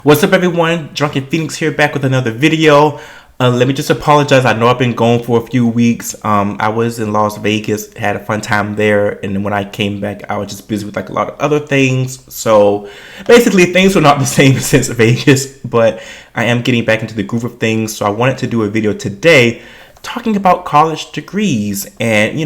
What's up, everyone? Drunken Phoenix here, back with another video. Let me just apologize. I know I've been gone for a few weeks. I was in Las Vegas, had a fun time there, and then when I came back, I was just busy with like a lot of other things. So basically, things were not the same since Vegas, but I am getting back into the groove of things. So I wanted to do a video today talking about college degrees, and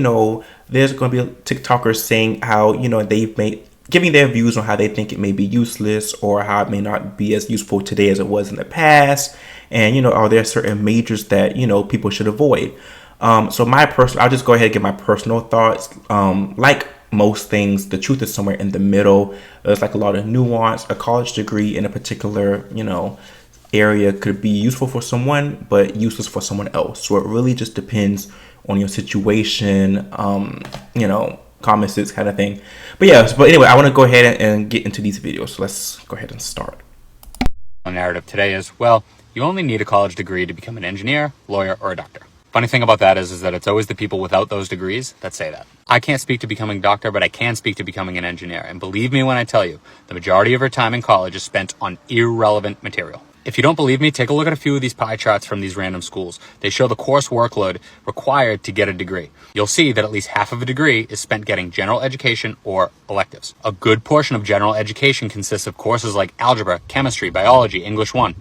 there's going to be TikTokers saying how they've made giving their views on how they think it may be useless or how it may not be as useful today as it was in the past. And, are there certain majors that, people should avoid? I'll just go ahead and give my personal thoughts. Like most things, the truth is somewhere in the middle. There's like a lot of nuance. A college degree in a particular, area could be useful for someone, but useless for someone else. So it really just depends on your situation, common sense kind of thing. But anyway, I want to go ahead and get into these videos. So let's go ahead and start. The narrative today is, well, you only need a college degree to become an engineer, lawyer, or a doctor. Funny thing about that is that it's always the people without those degrees that say that. I can't speak to becoming a doctor, but I can speak to becoming an engineer. And believe me when I tell you, the majority of your time in college is spent on irrelevant material. If you don't believe me, take a look at a few of these pie charts from these random schools. They show the course workload required to get a degree. You'll see that at least half of a degree is spent getting general education or electives. A good portion of general education consists of courses like algebra, chemistry, biology, English 1.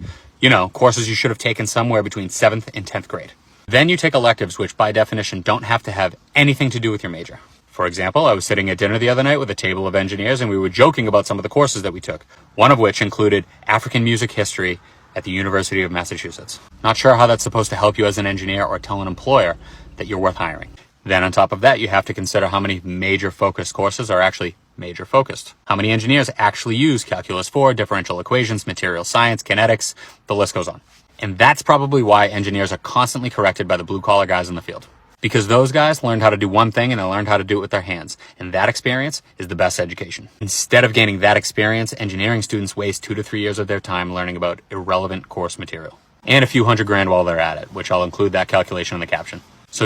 Courses you should have taken somewhere between 7th and 10th grade. Then you take electives, which by definition don't have to have anything to do with your major. For example, I was sitting at dinner the other night with a table of engineers and we were joking about some of the courses that we took. One of which included African music history at the University of Massachusetts. Not sure how that's supposed to help you as an engineer or tell an employer that you're worth hiring. Then on top of that, you have to consider how many major focused courses are actually major focused. How many engineers actually use calculus 4, differential equations, material science, kinetics, the list goes on. And that's probably why engineers are constantly corrected by the blue collar guys in the field. Because those guys learned how to do one thing and they learned how to do it with their hands. And that experience is the best education. Instead of gaining that experience, engineering students waste 2 to 3 years of their time learning about irrelevant course material. And a few $100,000 while they're at it, which I'll include that calculation in the caption. So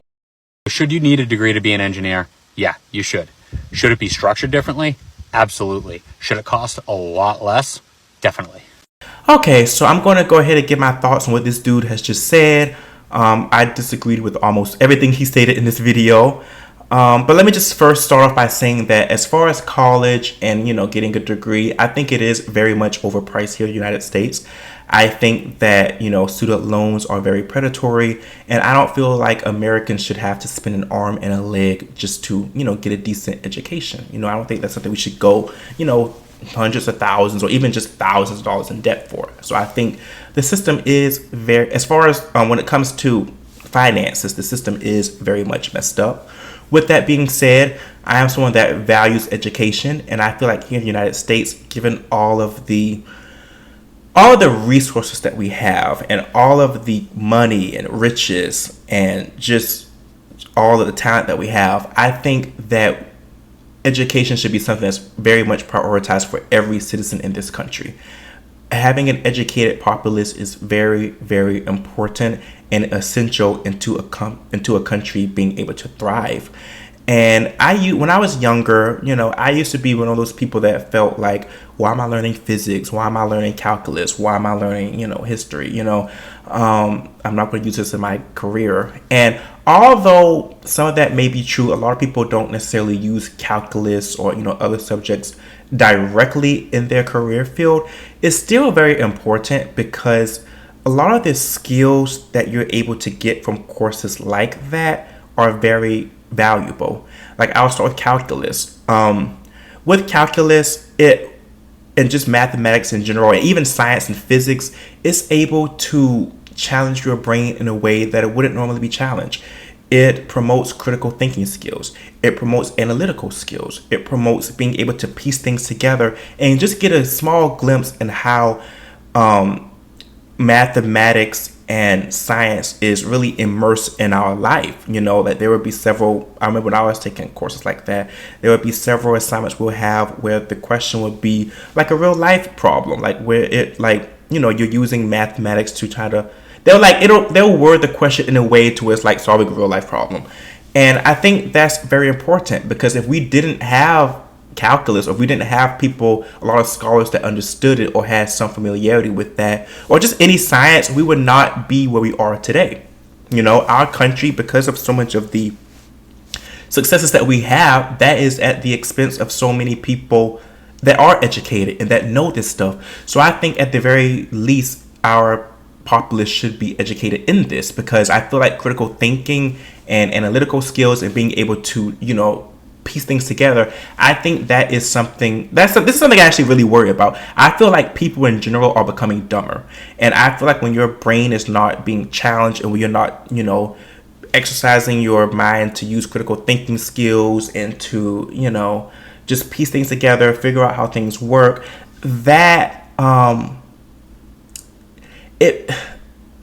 should you need a degree to be an engineer? Yeah, you should. Should it be structured differently? Absolutely. Should it cost a lot less? Definitely. Okay, so I'm going to go ahead and give my thoughts on what this dude has just said. I disagreed with almost everything he stated in this video. But let me just first start off by saying that as far as college and, getting a degree, I think it is very much overpriced here in the United States. I think that, student loans are very predatory, and I don't feel like Americans should have to spend an arm and a leg just to, get a decent education. I don't think that's something we should go, hundreds of thousands or even just thousands of dollars in debt for. So I think the system is very, as far as when it comes to finances, the system is very much messed up. With that being said, I am someone that values education, and I feel like here in the United States, given all of the resources that we have and all of the money and riches and just all of the talent that we have, I think that education should be something that's very much prioritized for every citizen in this country. Having an educated populace is very, very important and essential into a country being able to thrive. And when I was younger, I used to be one of those people that felt like, why am I learning physics? Why am I learning calculus? Why am I learning, history? I'm not going to use this in my career. And although some of that may be true, a lot of people don't necessarily use calculus or, other subjects directly in their career field. It's still very important because a lot of the skills that you're able to get from courses like that are very valuable. Like I'll start with calculus. With calculus, and just mathematics in general, and even science and physics, it's able to challenge your brain in a way that it wouldn't normally be challenged. It promotes critical thinking skills. It promotes analytical skills. It promotes being able to piece things together and just get a small glimpse in how mathematics and science is really immersed in our life. That there would be several, I remember when I was taking courses like that, there would be several assignments we'll have where the question would be like a real life problem, like where it you're using mathematics to try to, they'll word the question in a way to where it's like solving a real life problem. And I think that's very important because if we didn't have calculus, or if we didn't have people, a lot of scholars that understood it or had some familiarity with that, or just any science, we would not be where we are today. You know, our country, because of so much of the successes that we have, that is at the expense of so many people that are educated and that know this stuff. So I think at the very least, our populace should be educated in this, because I feel like critical thinking and analytical skills and being able to, you know, piece things together, I think that is something this is something I actually really worry about. I feel like people in general are becoming dumber, and I feel like when your brain is not being challenged and when you're not, you know, exercising your mind to use critical thinking skills and to, you know, just piece things together, figure out how things work, that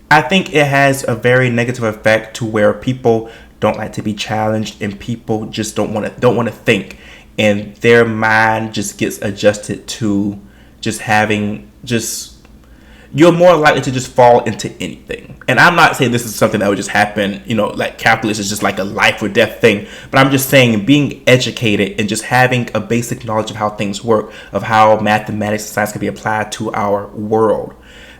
I think it has a very negative effect to where people don't like to be challenged, and people just don't want to think, and their mind just gets adjusted to just having you're more likely to just fall into anything. And I'm not saying this is something that would just happen, you know, like calculus is just like a life or death thing, but I'm just saying being educated and just having a basic knowledge of how things work, of how mathematics and science can be applied to our world,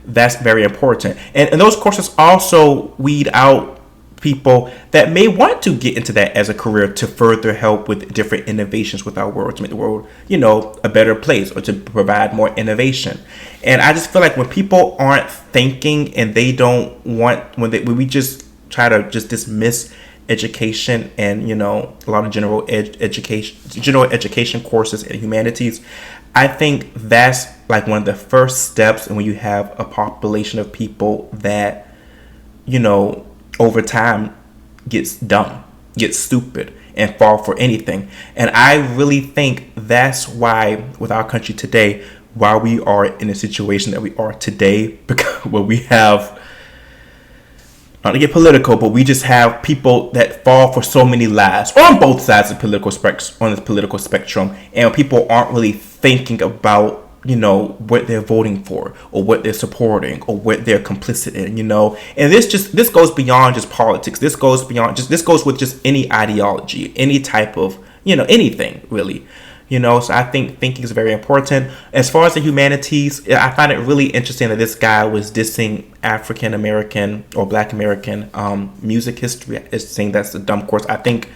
that's very important. And those courses also weed out people that may want to get into that as a career to further help with different innovations with our world, to make the world, you know, a better place, or to provide more innovation. And I just feel like when people aren't thinking and they don't want, when we just try to just dismiss education and, you know, a lot of general education courses in humanities, I think that's like one of the first steps. And when you have a population of people that, you know, over time gets dumb, gets stupid, and fall for anything. And I really think that's why with our country today, why we are in a situation that we are today, because where we have, not to get political, but we just have people that fall for so many lies on both sides of the political spectrum, and people aren't really thinking about, you know, what they're voting for or what they're supporting or what they're complicit in, you know. And this goes beyond just politics. This goes with just any ideology, any type of, you know, anything really, you know. So I think thinking is very important. As far as the humanities, I find it really interesting that this guy was dissing African American or Black American music history, is saying that's a dumb course. I think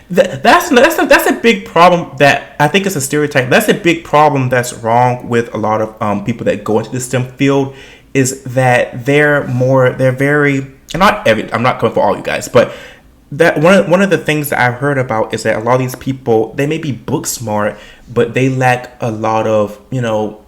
that's a big problem. That I think it's a stereotype. That's a big problem that's wrong with a lot of people that go into the STEM field, is that they're very, and I'm not coming for all you guys, but that one of the things that I've heard about is that a lot of these people, they may be book smart, but they lack a lot of, you know,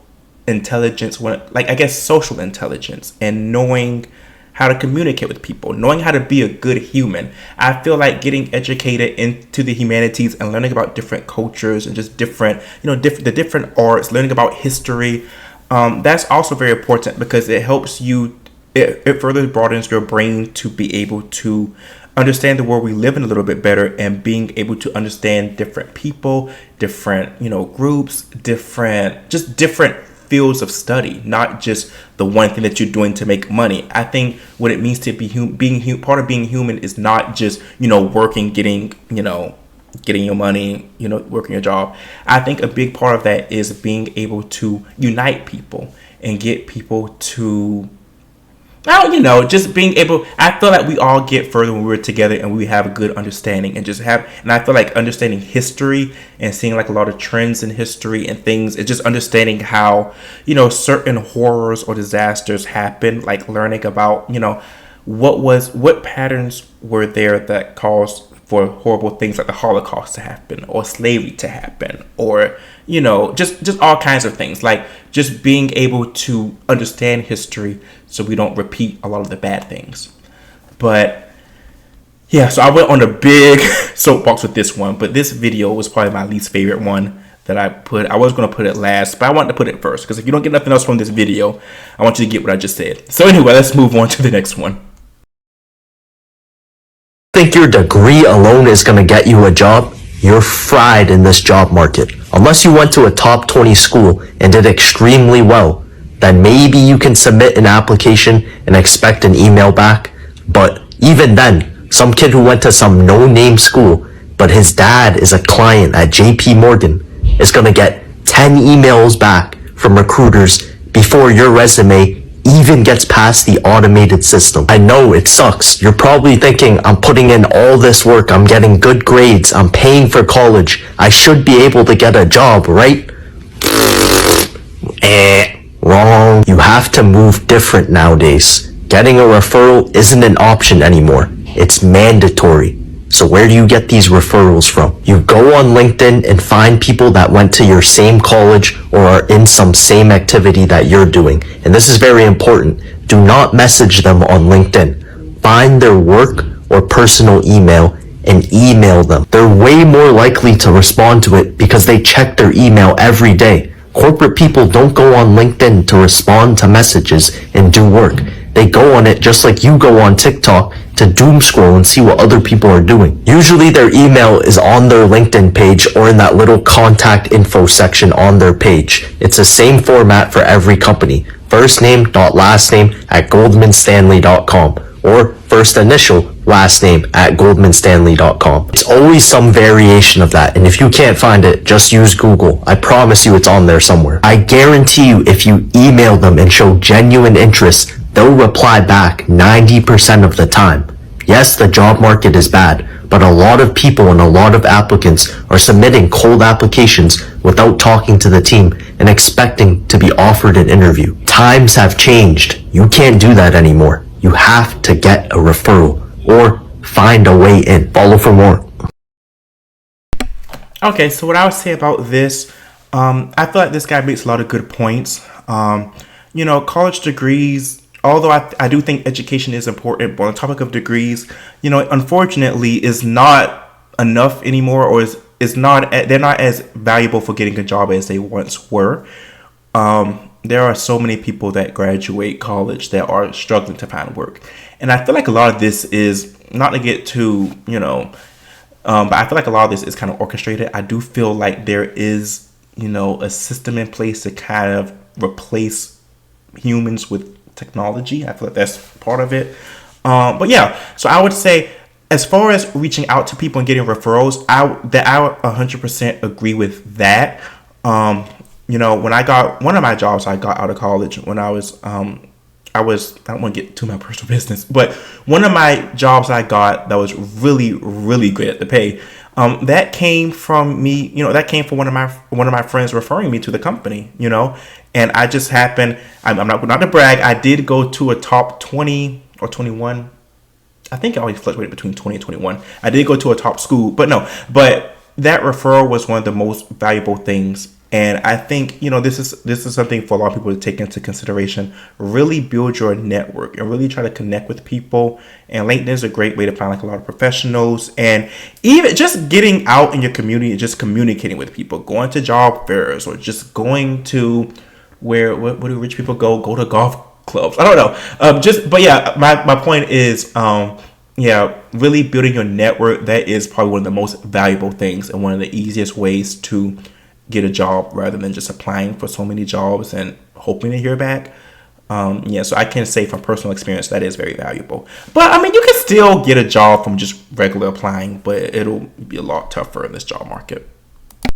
intelligence, like I guess social intelligence, and knowing how to communicate with people, knowing how to be a good human. I feel like getting educated into the humanities and learning about different cultures and just different, you know, the different arts, learning about history, that's also very important, because it helps you, it further broadens your brain to be able to understand the world we live in a little bit better, and being able to understand different people, different, you know, groups, different fields of study, not just the one thing that you're doing to make money. I think what it means to be part of being human is not just, you know, working, getting your money, you know, working your job. I think a big part of that is being able to unite people and get people to, you know, just being able, I feel like we all get further when we're together and we have a good understanding, and I feel like understanding history and seeing like a lot of trends in history and things, and just understanding how, you know, certain horrors or disasters happen, like learning about, you know, what patterns were there that caused for horrible things like the Holocaust to happen, or slavery to happen, or, you know, just all kinds of things. Like just being able to understand history so we don't repeat a lot of the bad things. But yeah, so I went on a big soapbox with this one, but this video was probably my least favorite one that I put. I was going to put it last, but I wanted to put it first, because if you don't get nothing else from this video, I want you to get what I just said. So anyway, let's move on to the next one. Think your degree alone is going to get you a job? You're fried in this job market. Unless you went to a top 20 school and did extremely well, then maybe you can submit an application and expect an email back. But even then, some kid who went to some no-name school, but his dad is a client at JP Morgan, is going to get 10 emails back from recruiters before your resume even gets past the automated system. I know it sucks. You're probably thinking, I'm putting in all this work, I'm getting good grades, I'm paying for college, I should be able to get a job, right? Wrong. You have to move different nowadays. Getting a referral isn't an option anymore. It's mandatory. So where do you get these referrals from? You go on LinkedIn and find people that went to your same college or are in some same activity that you're doing. And this is very important. Do not message them on LinkedIn. Find their work or personal email and email them. They're way more likely to respond to it because they check their email every day. Corporate people don't go on LinkedIn to respond to messages and do work. They go on it just like you go on TikTok to doom scroll and see what other people are doing. Usually their email is on their LinkedIn page or in that little contact info section on their page. It's the same format for every company. First name dot last name at goldmanstanley.com or first initial last name at goldmanstanley.com. It's always some variation of that, and if you can't find it, just use Google. I promise you it's on there somewhere. I guarantee you if you email them and show genuine interest, they'll reply back 90% of the time. Yes, the job market is bad, but a lot of people and a lot of applicants are submitting cold applications without talking to the team and expecting to be offered an interview. Times have changed. You can't do that anymore. You have to get a referral or find a way in. Follow for more. Okay, so what I would say about this, I feel like this guy makes a lot of good points. College degrees, although I do think education is important, but on the topic of degrees, unfortunately is not enough anymore, or they're not as valuable for getting a job as they once were. There are so many people that graduate college that are struggling to find work. And I feel like a lot of this is, not to get too, but I feel like a lot of this is kind of orchestrated. I do feel like there is, a system in place to kind of replace humans with technology. I feel like that's part of it. But yeah, so I would say, as far as reaching out to people and getting referrals, I would 100% agree with that. When I got one of my jobs, I got out of college when I don't want to get to my personal business, but one of my jobs I got that was really, really great at the pay, that came from me, that came from one of my friends referring me to the company, and I just happened, I'm not to brag, I did go to a top 20 or 21. I think I always fluctuated between 20 and 21. I did go to a top school, but that referral was one of the most valuable things. And I think, this is something for a lot of people to take into consideration. Really build your network and really try to connect with people. And LinkedIn is a great way to find a lot of professionals. And even just getting out in your community and just communicating with people, going to job fairs or just going to where do rich people go? Go to golf clubs. I don't know. But yeah, my point is, really building your network. That is probably one of the most valuable things and one of the easiest ways to get a job rather than just applying for so many jobs and hoping to hear back. So I can say from personal experience that is very valuable. But you can still get a job from just regular applying, but it'll be a lot tougher in this job market.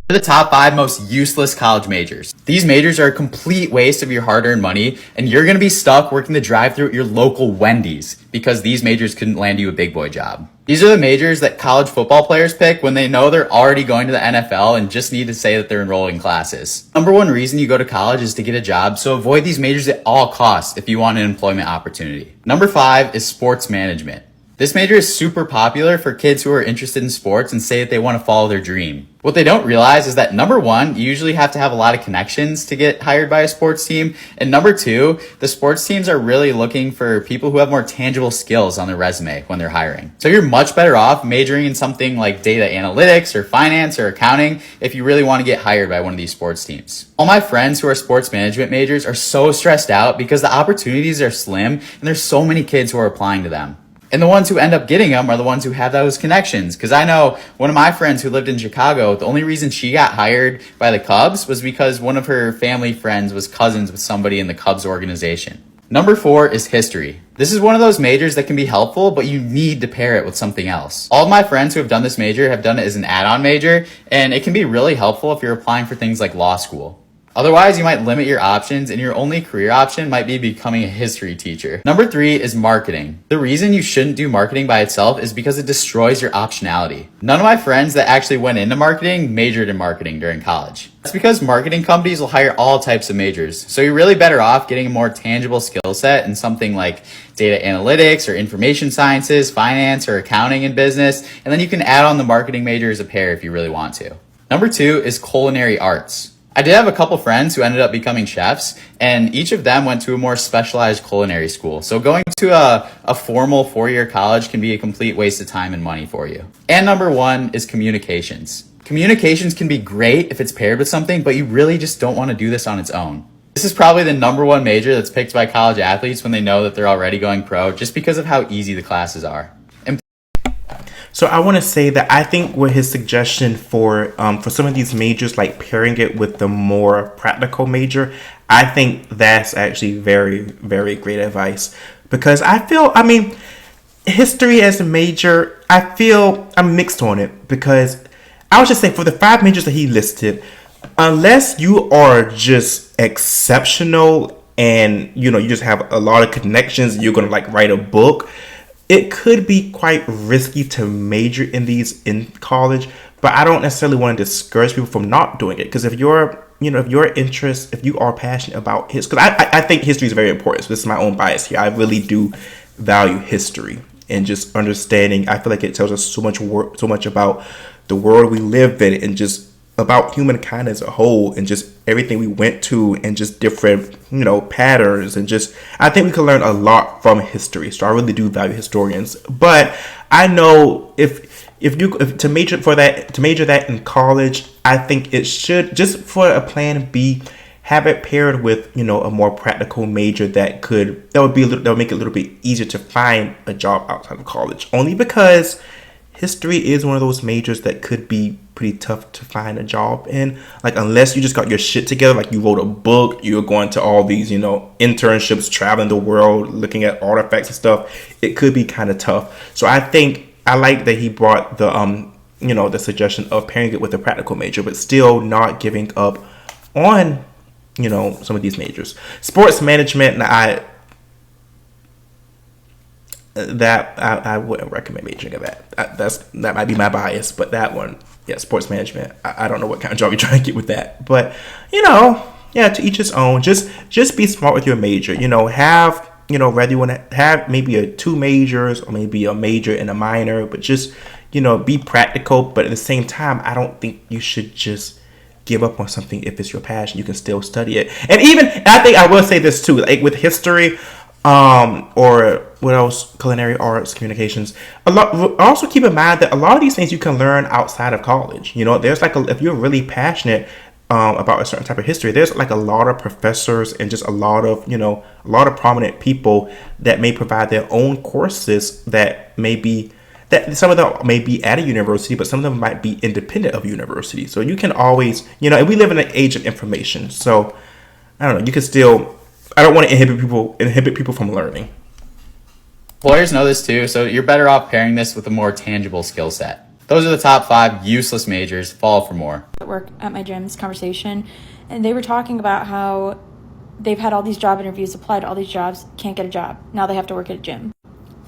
The top 5 most useless college majors. These majors are a complete waste of your hard-earned money, and you're going to be stuck working the drive-thru at your local Wendy's because these majors couldn't land you a big boy job. These are the majors that college football players pick when they know they're already going to the NFL and just need to say that they're enrolling in classes. Number one reason you go to college is to get a job, so avoid these majors at all costs if you want an employment opportunity. Number 5 is sports management. This major is super popular for kids who are interested in sports and say that they want to follow their dream. What they don't realize is that number 1, you usually have to have a lot of connections to get hired by a sports team. And number 2, the sports teams are really looking for people who have more tangible skills on their resume when they're hiring. So you're much better off majoring in something like data analytics or finance or accounting if you really want to get hired by one of these sports teams. All my friends who are sports management majors are so stressed out because the opportunities are slim and there's so many kids who are applying to them. And the ones who end up getting them are the ones who have those connections. Because I know one of my friends who lived in Chicago, the only reason she got hired by the Cubs was because one of her family friends was cousins with somebody in the Cubs organization. Number 4 is history. This is one of those majors that can be helpful, but you need to pair it with something else. All of my friends who have done this major have done it as an add-on major, and it can be really helpful if you're applying for things like law school. Otherwise, you might limit your options, and your only career option might be becoming a history teacher. Number 3 is marketing. The reason you shouldn't do marketing by itself is because it destroys your optionality. None of my friends that actually went into marketing majored in marketing during college. That's because marketing companies will hire all types of majors. So you're really better off getting a more tangible skill set in something like data analytics or information sciences, finance, or accounting and business, and then you can add on the marketing major as a pair if you really want to. Number 2 is culinary arts. I did have a couple friends who ended up becoming chefs, and each of them went to a more specialized culinary school. So going to a formal 4-year college can be a complete waste of time and money for you. And number 1 is communications. Communications can be great if it's paired with something, but you really just don't want to do this on its own. This is probably the number 1 major that's picked by college athletes when they know that they're already going pro, just because of how easy the classes are. So I want to say that I think with his suggestion for some of these majors, like pairing it with the more practical major, I think that's actually very, very great advice. Because I mean, history as a major, I feel I'm mixed on it. Because I would just say for the 5 majors that he listed, unless you are just exceptional and, you just have a lot of connections, you're going to like write a book, it could be quite risky to major in these in college, but I don't necessarily want to discourage people from not doing it. Because if you're, if you are passionate about history, because I think history is very important. So this is my own bias here. I really do value history and just understanding. I feel like it tells us so much about the world we live in and just about humankind as a whole and just everything we went to and just different, patterns and just, I think we can learn a lot from history. So I really do value historians, but I know if to major that in college, I think it should, just for a plan B, have it paired with, a more practical major that would make it a little bit easier to find a job outside of college, only because history is one of those majors that could be pretty tough to find a job in. Like, unless you just got your shit together, like you wrote a book, you're going to all these, internships, traveling the world, looking at artifacts and stuff, it could be kind of tough. So I think I like that he brought the, the suggestion of pairing it with a practical major, but still not giving up on, some of these majors. Sports management, and I wouldn't recommend majoring in that. That might be my bias, but that one, yeah, sports management. I don't know what kind of job you're trying to get with that, but to each his own. Just be smart with your major. Have whether you want to have maybe 2 majors or maybe a major and a minor, but just be practical. But at the same time, I don't think you should just give up on something if it's your passion. You can still study it, and I think I will say this too, like with history. Or what else? Culinary arts, communications. Also keep in mind that a lot of these things you can learn outside of college. There's if you're really passionate about a certain type of history, there's like a lot of professors and just a lot of prominent people that may provide their own courses that some of them may be at a university, but some of them might be independent of university. So you can always, and we live in an age of information. So I don't know, you can still. I don't want to inhibit people from learning. Employers know this too, so you're better off pairing this with a more tangible skill set. Those are the top 5 useless majors. Follow for more. At work at my gym's conversation, and they were talking about how they've had all these job interviews, applied to all these jobs, can't get a job. Now they have to work at a gym.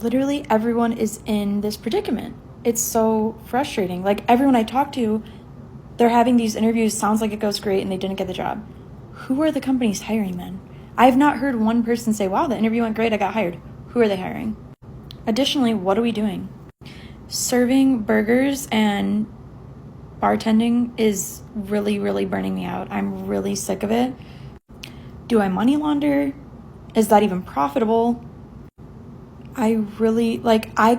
Literally everyone is in this predicament. It's so frustrating. Like, everyone I talk to, they're having these interviews, sounds like it goes great, and they didn't get the job. Who are the companies hiring then? I have not heard one person say, wow, the interview went great, I got hired. Who are they hiring? Additionally, what are we doing? Serving burgers and bartending is really, really burning me out. I'm really sick of it. Do I money launder? Is that even profitable? I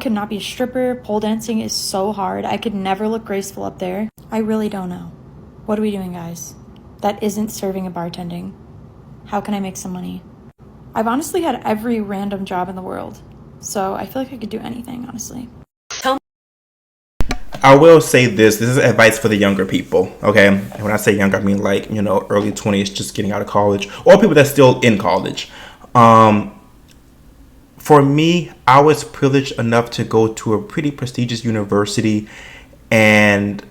could not be a stripper. Pole dancing is so hard. I could never look graceful up there. I really don't know. What are we doing, guys? That isn't serving and bartending. How can I make some money? I've honestly had every random job in the world, so I feel like I could do anything, honestly. I will say this is advice for the younger people, okay? And when I say younger, I mean early 20s, just getting out of college, or people that's still in college. for me, I was privileged enough to go to a pretty prestigious university, and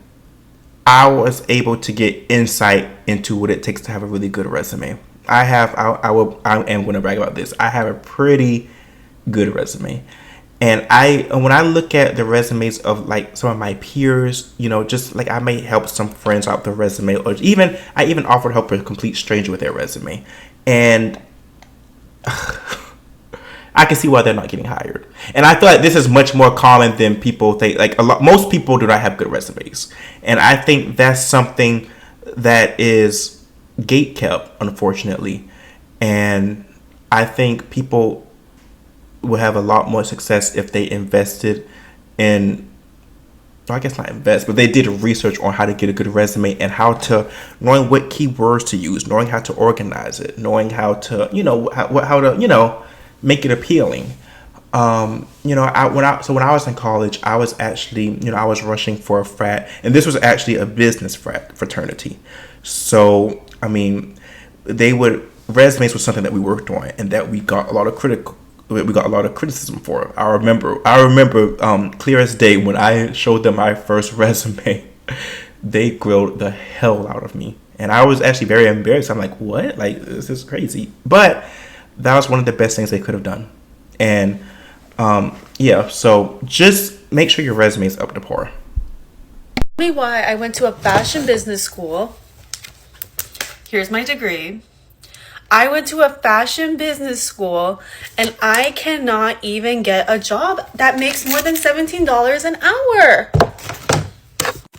I was able to get insight into what it takes to have a really good resume. I am going to brag about this. I have a pretty good resume. And when I look at the resumes of like some of my peers, you know, just like I may help some friends out with their resume, or I even offered help a complete stranger with their resume. And I can see why they're not getting hired. And I feel like this is much more common than people think. Like most people do not have good resumes. And I think that's something that is gatekept, unfortunately. And I think people will have a lot more success if they invested in, well, I guess not invest, but they did research on how to get a good resume and knowing what keywords to use, knowing how to organize it, knowing how to, how to, make it appealing. When I was in college, I was actually, I was rushing for a frat, and this was actually a business fraternity. So, resumes was something that we worked on and that we got a lot of criticism for. I remember clear as day when I showed them my first resume, they grilled the hell out of me. And I was actually very embarrassed. I'm like, what? Like, this is crazy. But that was one of the best things they could have done. And so just make sure your resume is up to par. Tell me why I went to a fashion business school. Here's my degree. I went to a fashion business school and I cannot even get a job that makes more than $17 an hour.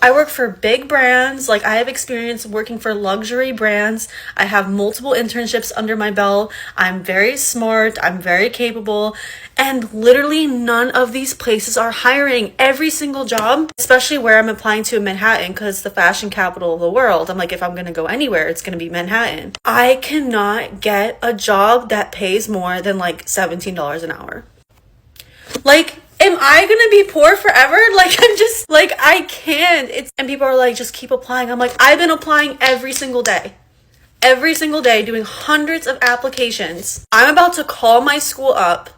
I work for big brands. Like, I have experience working for luxury brands. I have multiple internships under my belt. I'm very smart. I'm very capable. And literally none of these places are hiring. Every single job, especially where I'm applying to in Manhattan, because the fashion capital of the world. I'm like, if I'm going to go anywhere, it's going to be Manhattan. I cannot get a job that pays more than like $17 an hour. Like, am I gonna be poor forever? Like, I'm just like, I can't. And people are like, just keep applying. I'm like, I've been applying every single day doing hundreds of applications. I'm about to call my school up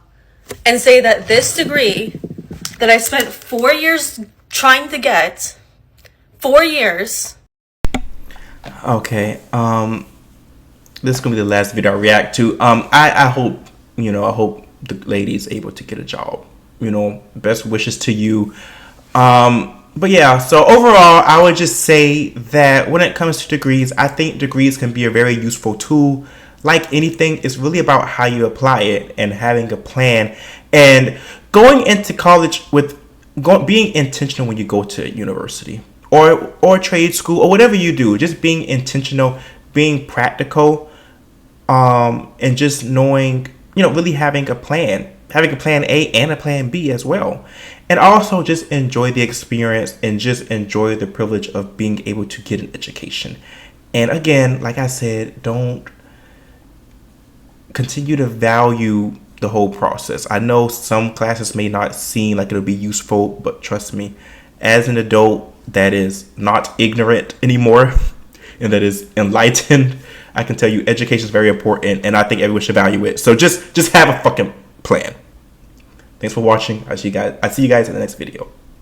and say that this degree that I spent 4 years trying to get, 4 years. Okay. This is gonna be the last video I react to. I hope the lady is able to get a job. Best wishes to you. But yeah, so overall, I would just say that when it comes to degrees, I think degrees can be a very useful tool. Like anything, it's really about how you apply it and having a plan and going into college being intentional when you go to university or trade school or whatever you do. Just being intentional, being practical, and just knowing, really having a plan A and a plan B as well. And also just enjoy the experience and just enjoy the privilege of being able to get an education. And again, like I said, don't continue to value the whole process. I know some classes may not seem like it'll be useful, but trust me, as an adult that is not ignorant anymore and that is enlightened, I can tell you education is very important, and I think everyone should value it. So just have a fucking plan. Thanks for watching. I see you guys in the next video.